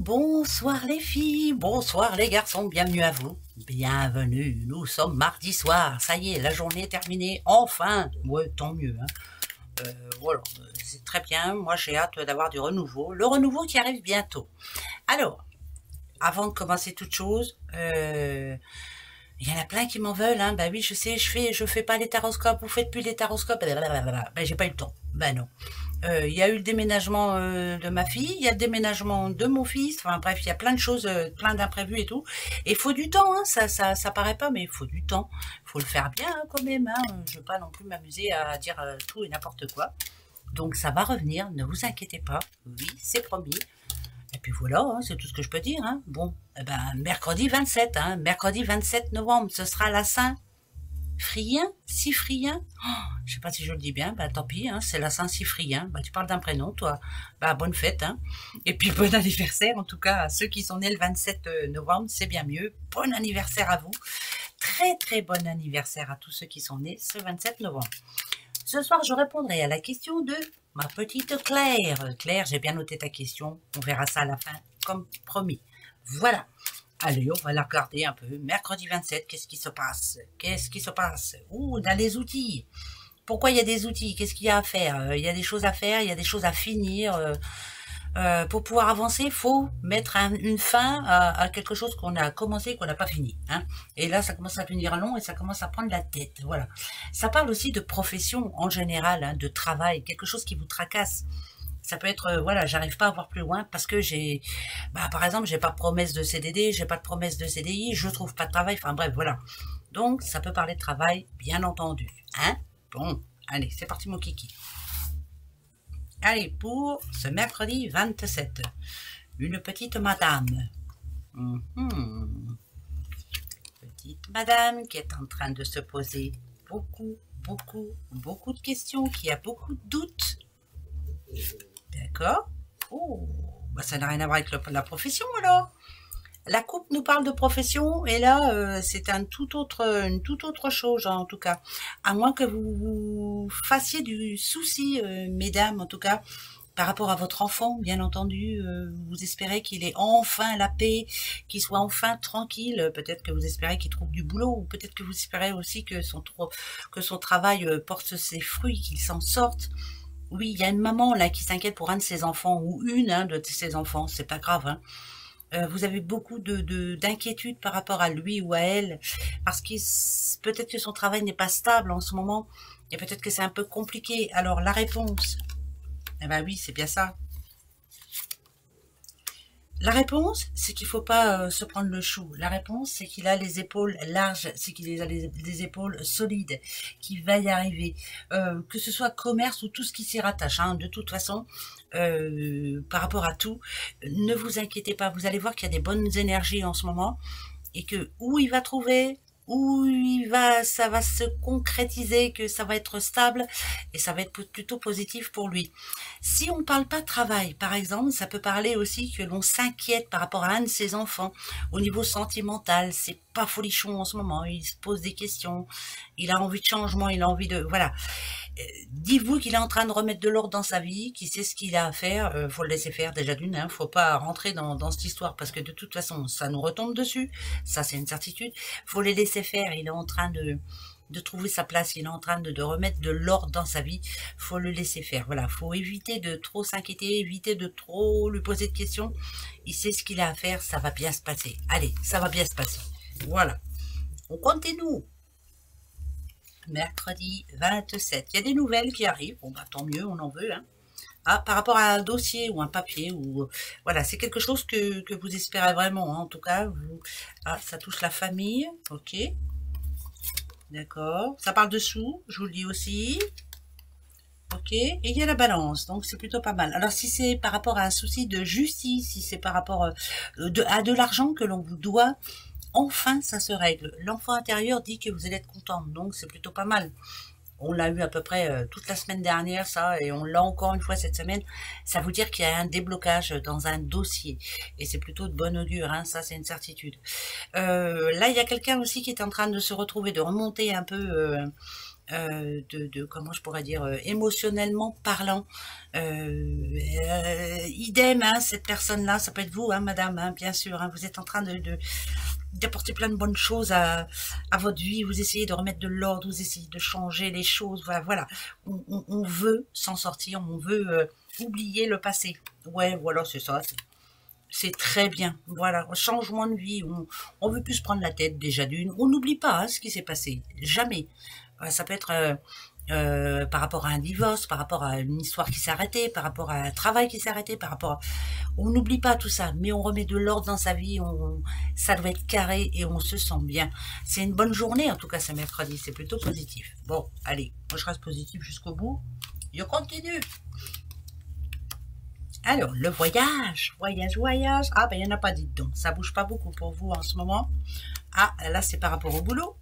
bonsoir les filles, bonsoir les garçons, bienvenue à vous. Bienvenue, nous sommes mardi soir, ça y est, la journée est terminée, enfin. Ouais, tant mieux. Hein. Voilà, c'est très bien, moi j'ai hâte d'avoir du renouveau. Le renouveau qui arrive bientôt. Alors, avant de commencer toute chose, il y en a plein qui m'en veulent, hein. Bah oui, je sais, je fais pas les taroscopes, vous faites plus les taroscopes, ben j'ai pas eu le temps, ben non. Il y a eu le déménagement de ma fille, il y a le déménagement de mon fils, enfin bref, il y a plein de choses, plein d'imprévus et tout. Et il faut du temps, hein, ça paraît pas, mais il faut du temps. Il faut le faire bien hein, quand même, hein. Je veux pas non plus m'amuser à dire tout et n'importe quoi. Donc ça va revenir, ne vous inquiétez pas, oui, c'est promis. Et puis voilà, hein, c'est tout ce que je peux dire. Hein. Bon, eh ben, mercredi 27, hein, mercredi 27 novembre, ce sera la Saint Cyprien, Cyprien. Oh, je sais pas si je le dis bien, bah tant pis, hein, c'est la Saint Cyprien. Bah tu parles d'un prénom, toi. Bah bonne fête, hein. Et puis bon anniversaire, en tout cas à ceux qui sont nés le 27 novembre, c'est bien mieux. Bon anniversaire à vous. Très très bon anniversaire à tous ceux qui sont nés ce 27 novembre. Ce soir, je répondrai à la question de ma petite Claire. Claire, j'ai bien noté ta question. On verra ça à la fin, comme promis. Voilà. Allez, on va la regarder un peu. Mercredi 27, qu'est-ce qui se passe? Qu'est-ce qui se passe? Ouh, dans les outils. Pourquoi il y a des outils? Qu'est-ce qu'il y a à faire? Il y a des choses à faire, il y a des choses à finir. Pour pouvoir avancer, il faut mettre une fin à quelque chose qu'on a commencé et qu'on n'a pas fini. Hein. Et là, ça commence à devenir long et ça commence à prendre la tête. Voilà. Ça parle aussi de profession en général, hein, de travail, quelque chose qui vous tracasse. Ça peut être, voilà, j'arrive pas à voir plus loin parce que j'ai, bah, par exemple, j'ai pas de promesse de CDD, j'ai pas de promesse de CDI, je trouve pas de travail, enfin bref, voilà. Donc, ça peut parler de travail, bien entendu. Hein? Bon, allez, c'est parti mon kiki. Allez, pour ce mercredi 27, une petite madame. Petite madame qui est en train de se poser beaucoup de questions, qui a beaucoup de doutes. D'accord. Oh, bah ça n'a rien à voir avec la profession alors. La coupe nous parle de profession et là c'est une toute autre chose en tout cas. À moins que vous fassiez du souci, mesdames en tout cas, par rapport à votre enfant, bien entendu. Vous espérez qu'il ait enfin la paix, qu'il soit enfin tranquille. Peut-être que vous espérez qu'il trouve du boulot ou peut-être que vous espérez aussi que son travail porte ses fruits, qu'il s'en sorte. Oui, il y a une maman là qui s'inquiète pour un de ses enfants ou une de ses enfants, c'est pas grave. Hein. Vous avez beaucoup d'inquiétude par rapport à lui ou à elle, parce que peut-être que son travail n'est pas stable en ce moment, et peut-être que c'est un peu compliqué. Alors la réponse, eh ben oui, c'est bien ça. La réponse, c'est qu'il faut pas se prendre le chou. La réponse, c'est qu'il a les épaules larges, c'est qu'il a les épaules solides, qu'il va y arriver. Que ce soit commerce ou tout ce qui s'y rattache. Hein, de toute façon, par rapport à tout, ne vous inquiétez pas. Vous allez voir qu'il y a des bonnes énergies en ce moment et que où il va trouver, ça va se concrétiser, que ça va être stable et ça va être plutôt positif pour lui. Si on ne parle pas de travail, par exemple, ça peut parler aussi que l'on s'inquiète par rapport à un de ses enfants au niveau sentimental. C'est pas folichon en ce moment, il se pose des questions, il a envie de changement, il a envie de... Voilà. Dites-vous qu'il est en train de remettre de l'ordre dans sa vie, qu'il sait ce qu'il a à faire, faut le laisser faire déjà d'une, hein, faut pas rentrer dans cette histoire parce que de toute façon ça nous retombe dessus, ça c'est une certitude, faut les laisser faire, il est en train de trouver sa place, il est en train de remettre de l'ordre dans sa vie, faut le laisser faire, voilà, faut éviter de trop s'inquiéter, éviter de trop lui poser de questions, il sait ce qu'il a à faire, ça va bien se passer, allez, ça va bien se passer, voilà, on continue. Mercredi 27. Il y a des nouvelles qui arrivent. Bon, bah, tant mieux, on en veut. Hein. Ah, par rapport à un dossier ou un papier, ou voilà, c'est quelque chose que vous espérez vraiment. Hein, en tout cas, ah, ça touche la famille. Ok. D'accord. Ça parle de sous, je vous le dis aussi. Ok. Et il y a la balance, donc c'est plutôt pas mal. Alors, si c'est par rapport à un souci de justice, si c'est par rapport à de l'argent que l'on vous doit, enfin, ça se règle. L'enfant intérieur dit que vous allez être content, donc c'est plutôt pas mal. On l'a eu à peu près toute la semaine dernière, ça, et on l'a encore une fois cette semaine. Ça veut dire qu'il y a un déblocage dans un dossier. Et c'est plutôt de bon augure, hein, ça c'est une certitude. Là, il y a quelqu'un aussi qui est en train de se retrouver, de remonter un peu comment je pourrais dire, émotionnellement parlant. Idem, hein, cette personne-là, ça peut être vous, hein, madame, hein, bien sûr, hein, vous êtes en train d'apporter plein de bonnes choses à votre vie, vous essayez de remettre de l'ordre, vous essayez de changer les choses, voilà. On veut s'en sortir, on veut oublier le passé. Ouais, voilà, c'est ça, c'est très bien, voilà, changement de vie, on veut plus se prendre la tête déjà d'une, on n'oublie pas hein, ce qui s'est passé, jamais. Ça peut être par rapport à un divorce, par rapport à une histoire qui s'est arrêtée, par rapport à un travail qui s'est arrêté, par rapport à... On n'oublie pas tout ça, mais on remet de l'ordre dans sa vie, ça doit être carré et on se sent bien. C'est une bonne journée, en tout cas, ce mercredi, c'est plutôt positif. Bon, allez, moi je reste positif jusqu'au bout. Je continue. Alors, le voyage. Ah, ben, il n'y en a pas, dites donc. Ça bouge pas beaucoup pour vous en ce moment. Ah, là, c'est par rapport au boulot.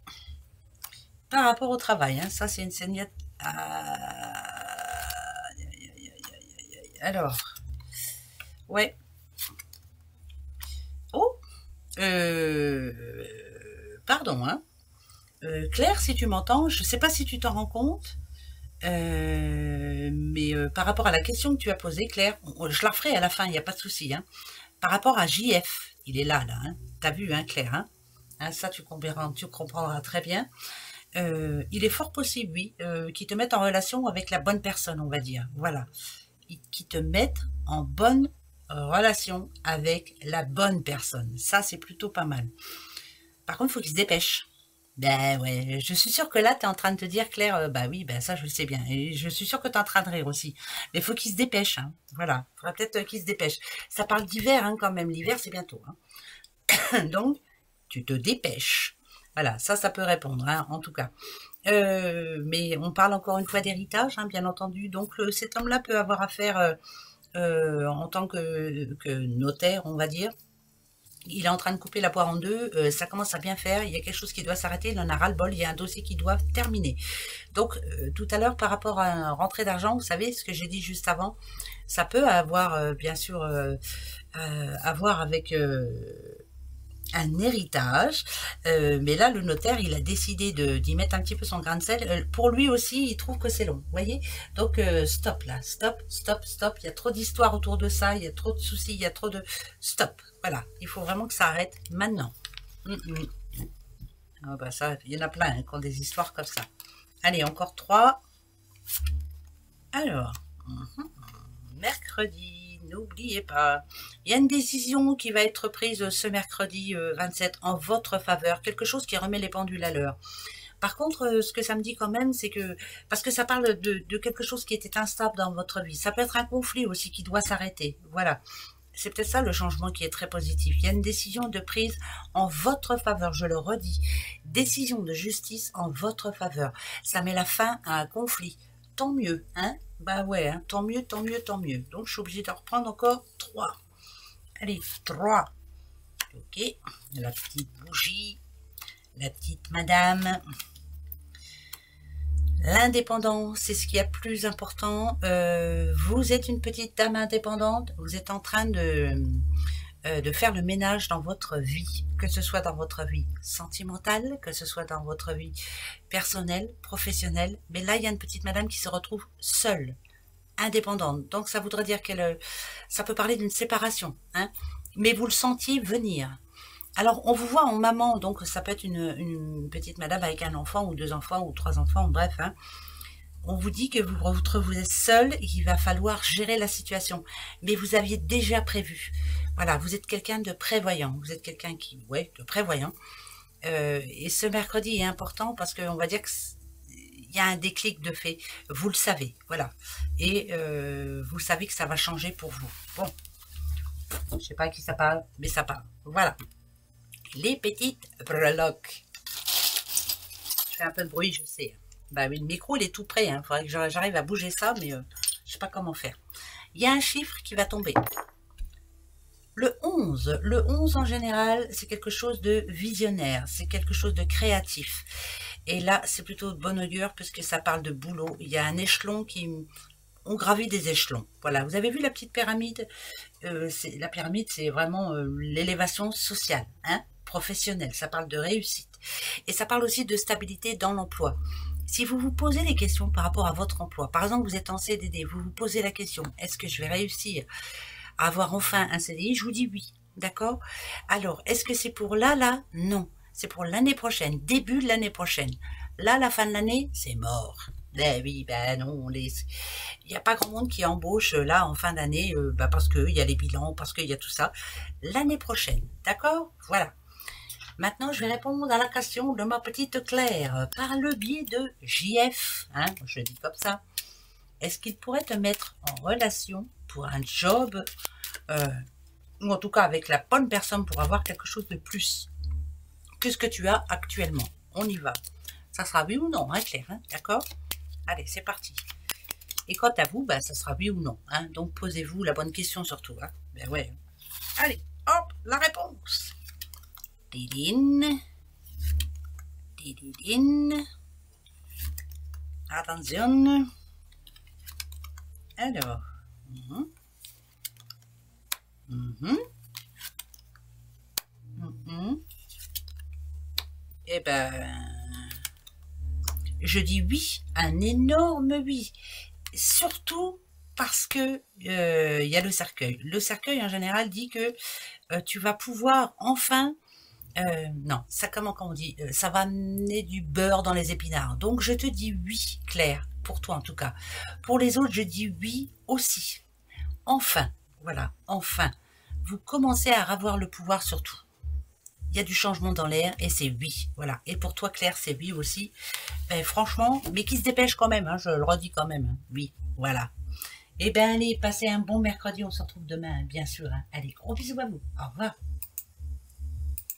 Par rapport au travail, hein. Ça, c'est une scénette. Alors, ouais. Oh, pardon, hein. Claire, si tu m'entends, je ne sais pas si tu t'en rends compte, mais par rapport à la question que tu as posée, Claire, je la referai à la fin, il n'y a pas de souci. Hein. Par rapport à JF, il est là, hein. T'as vu, hein, Claire, hein. Hein, ça, tu comprendras très bien. Il est fort possible, oui, qu'ils te mettent en relation avec la bonne personne, on va dire. Voilà. Qu'ils te mettent en bonne relation avec la bonne personne. Ça, c'est plutôt pas mal. Par contre, il faut qu'ils se dépêchent. Ben ouais, je suis sûre que là, tu es en train de te dire, Claire, bah oui, ben ça, je le sais bien. Et je suis sûre que tu es en train de rire aussi. Mais il faut qu'ils se dépêchent. Hein. Voilà, il faudra peut-être qu'ils se dépêchent. Ça parle d'hiver, hein, quand même. L'hiver, c'est bientôt. Hein. Donc, tu te dépêches. Voilà, ça peut répondre, hein, en tout cas. Mais on parle encore une fois d'héritage, hein, bien entendu. Donc, cet homme-là peut avoir affaire en tant que notaire, on va dire. Il est en train de couper la poire en deux, ça commence à bien faire, il y a quelque chose qui doit s'arrêter, il en a ras-le-bol, il y a un dossier qui doit terminer. Donc, tout à l'heure, par rapport à une rentrée d'argent, vous savez, ce que j'ai dit juste avant, ça peut avoir, bien sûr, à voir avec un héritage, mais là le notaire il a décidé d'y mettre un petit peu son grain de sel. Pour lui aussi il trouve que c'est long, vous voyez, donc stop là, stop, il y a trop d'histoires autour de ça, il y a trop de soucis, il y a trop de... Stop, voilà, il faut vraiment que ça arrête maintenant. Ah bah ça, il y en a plein hein, qui ont des histoires comme ça. Allez, encore 3. Alors, mercredi, n'oubliez pas, il y a une décision qui va être prise ce mercredi 27 en votre faveur, quelque chose qui remet les pendules à l'heure. Par contre, ce que ça me dit quand même, c'est que, parce que ça parle de quelque chose qui était instable dans votre vie, ça peut être un conflit aussi qui doit s'arrêter, voilà. C'est peut-être ça le changement qui est très positif. Il y a une décision de prise en votre faveur, je le redis, décision de justice en votre faveur. Ça met la fin à un conflit. Tant mieux, hein? Bah ouais, hein, tant mieux, tant mieux, tant mieux. Donc, je suis obligée de reprendre encore 3. Allez, 3. Ok, la petite bougie, la petite madame. L'indépendance, c'est ce qui est plus important. Vous êtes une petite dame indépendante, vous êtes en train de faire le ménage dans votre vie, que ce soit dans votre vie sentimentale, que ce soit dans votre vie personnelle, professionnelle. Mais là, il y a une petite madame qui se retrouve seule, indépendante. Donc, ça voudrait dire ça peut parler d'une séparation, hein. Mais vous le sentiez venir. Alors, on vous voit en maman, donc ça peut être une petite madame avec un enfant, ou 2 enfants, ou 3 enfants, bref, hein. On vous dit que vous êtes seul et qu'il va falloir gérer la situation. Mais vous aviez déjà prévu. Voilà, vous êtes quelqu'un de prévoyant. Vous êtes quelqu'un de prévoyant. Et ce mercredi est important parce qu'on va dire qu'il y a un déclic de fait. Vous le savez, voilà. Et vous savez que ça va changer pour vous. Bon, je ne sais pas à qui ça parle, mais ça parle. Voilà. Les petites breloques. Je fais un peu de bruit, je sais. Bah oui, le micro, il est tout prêt. Il faudrait que j'arrive à bouger ça, mais je ne sais pas comment faire. Il y a un chiffre qui va tomber. Le 11. Le 11, en général, c'est quelque chose de visionnaire. C'est quelque chose de créatif. Et là, c'est plutôt de bon augure, puisque ça parle de boulot. Il y a un échelon on gravit des échelons. Voilà, vous avez vu la petite pyramide, la pyramide, c'est vraiment l'élévation sociale, hein, professionnelle. Ça parle de réussite. Et ça parle aussi de stabilité dans l'emploi. Si vous vous posez des questions par rapport à votre emploi, par exemple, vous êtes en CDD, vous vous posez la question, est-ce que je vais réussir à avoir enfin un CDI? Je vous dis oui, d'accord? Alors, est-ce que c'est pour là? Non, c'est pour l'année prochaine, début de l'année prochaine. Là, la fin de l'année, c'est mort. Eh oui, ben non, il n'y a pas grand monde qui embauche là en fin d'année, parce qu'il y a les bilans, parce qu'il y a tout ça. L'année prochaine, d'accord? Voilà. Maintenant, je vais répondre à la question de ma petite Claire par le biais de JF, hein, je dis comme ça. Est-ce qu'il pourrait te mettre en relation pour un job, ou en tout cas avec la bonne personne pour avoir quelque chose de plus que ce que tu as actuellement? On y va. Ça sera oui ou non, hein, Claire, hein, d'accord? Allez, c'est parti. Et quant à vous, ça sera oui ou non. Hein, donc posez-vous la bonne question surtout. Hein. Ben ouais. Allez, hop, la réponse. Didine. Didine. Attention. Alors. Eh ben, je dis oui, un énorme oui. Surtout parce que il y a le cercueil. Le cercueil en général dit que tu vas pouvoir enfin, non, ça comment on dit, ça va amener du beurre dans les épinards. Donc je te dis oui, Claire, pour toi en tout cas. Pour les autres, je dis oui aussi. Enfin, voilà, enfin, vous commencez à avoir le pouvoir sur tout. Il y a du changement dans l'air et c'est oui, voilà. Et pour toi, Claire, c'est oui aussi. Franchement, mais qui se dépêche quand même, hein, je le redis quand même. Hein. Oui, voilà. Eh bien, allez, passez un bon mercredi. On se retrouve demain, bien sûr. Hein. Allez, gros bisous à vous. Au revoir.